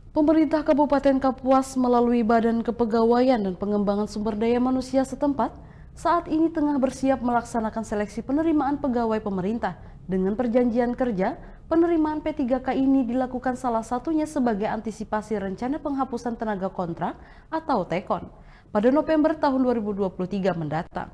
Pemerintah Kabupaten Kapuas melalui Badan Kepegawaian dan Pengembangan Sumber Daya Manusia setempat saat ini tengah bersiap melaksanakan seleksi penerimaan pegawai pemerintah. Dengan perjanjian kerja, penerimaan P3K ini dilakukan salah satunya sebagai antisipasi rencana penghapusan tenaga kontrak atau TEKON pada November tahun 2023 mendatang.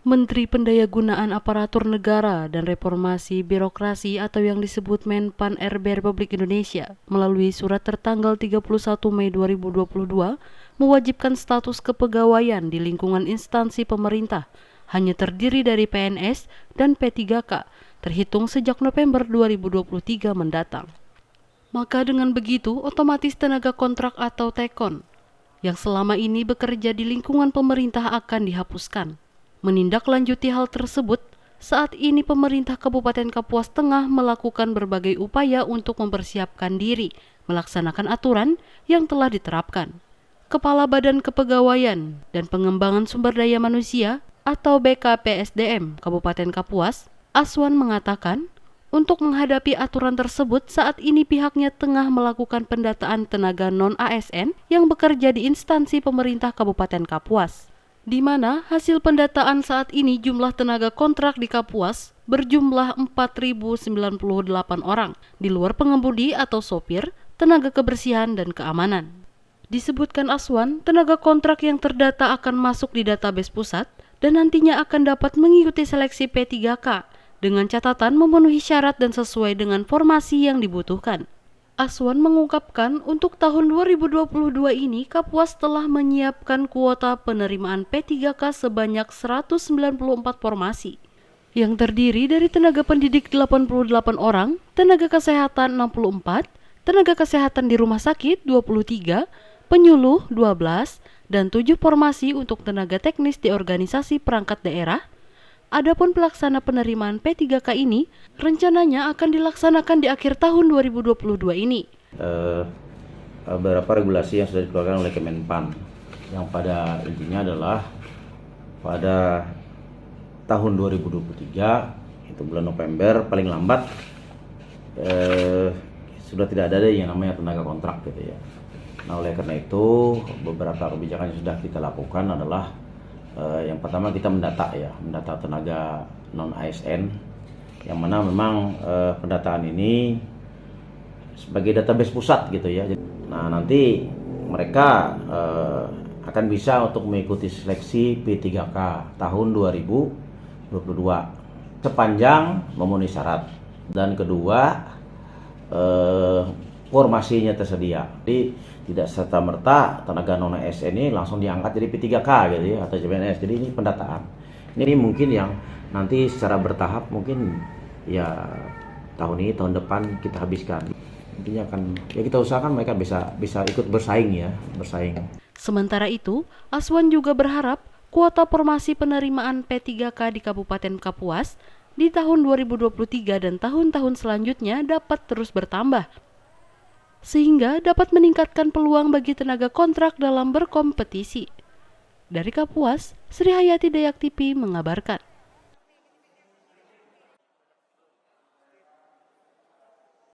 Menteri Pendayagunaan Aparatur Negara dan Reformasi Birokrasi atau yang disebut Menpan RB Republik Indonesia melalui surat tertanggal 31 Mei 2022 mewajibkan status kepegawaian di lingkungan instansi pemerintah hanya terdiri dari PNS dan P3K terhitung sejak November 2023 mendatang. Maka dengan begitu otomatis tenaga kontrak atau TEKON yang selama ini bekerja di lingkungan pemerintah akan dihapuskan. Menindaklanjuti hal tersebut, saat ini pemerintah Kabupaten Kapuas tengah melakukan berbagai upaya untuk mempersiapkan diri melaksanakan aturan yang telah diterapkan. Kepala Badan Kepegawaian dan Pengembangan Sumber Daya Manusia atau BKPSDM Kabupaten Kapuas, Aswan mengatakan, untuk menghadapi aturan tersebut saat ini pihaknya tengah melakukan pendataan tenaga non-ASN yang bekerja di instansi pemerintah Kabupaten Kapuas, di mana hasil pendataan saat ini jumlah tenaga kontrak di Kapuas berjumlah 4.098 orang, di luar pengemudi atau sopir, tenaga kebersihan dan keamanan. Disebutkan Aswan, tenaga kontrak yang terdata akan masuk di database pusat dan nantinya akan dapat mengikuti seleksi P3K dengan catatan memenuhi syarat dan sesuai dengan formasi yang dibutuhkan. Aswan mengungkapkan untuk tahun 2022 ini Kapuas telah menyiapkan kuota penerimaan P3K sebanyak 194 formasi yang terdiri dari tenaga pendidik 88 orang, tenaga kesehatan 64, tenaga kesehatan di rumah sakit 23, penyuluh 12, dan 7 formasi untuk tenaga teknis di organisasi perangkat daerah. Adapun pelaksana penerimaan P3K ini rencananya akan dilaksanakan di akhir tahun 2022 ini. Beberapa regulasi yang sudah dikeluarkan oleh Kemenpan yang pada intinya adalah pada tahun 2023 itu bulan November paling lambat sudah tidak ada yang namanya tenaga kontrak gitu ya. Nah oleh karena itu beberapa kebijakan yang sudah kita lakukan adalah yang pertama kita mendata tenaga non ASN yang mana memang pendataan ini sebagai database pusat gitu ya. Nah nanti mereka akan bisa untuk mengikuti seleksi P3K tahun 2022 sepanjang memenuhi syarat dan kedua formasinya tersedia. Jadi tidak serta-merta tenaga non ASN ini langsung diangkat jadi P3K gitu ya atau CPNS. Jadi ini pendataan. Ini mungkin yang nanti secara bertahap mungkin ya tahun ini tahun depan kita habiskan. Intinya akan ya kita usahakan mereka bisa ikut bersaing. Sementara itu, Aswan juga berharap kuota formasi penerimaan P3K di Kabupaten Kapuas di tahun 2023 dan tahun-tahun selanjutnya dapat terus bertambah, sehingga dapat meningkatkan peluang bagi tenaga kontrak dalam berkompetisi. Dari Kapuas, Sri Hayati Dayak TV mengabarkan.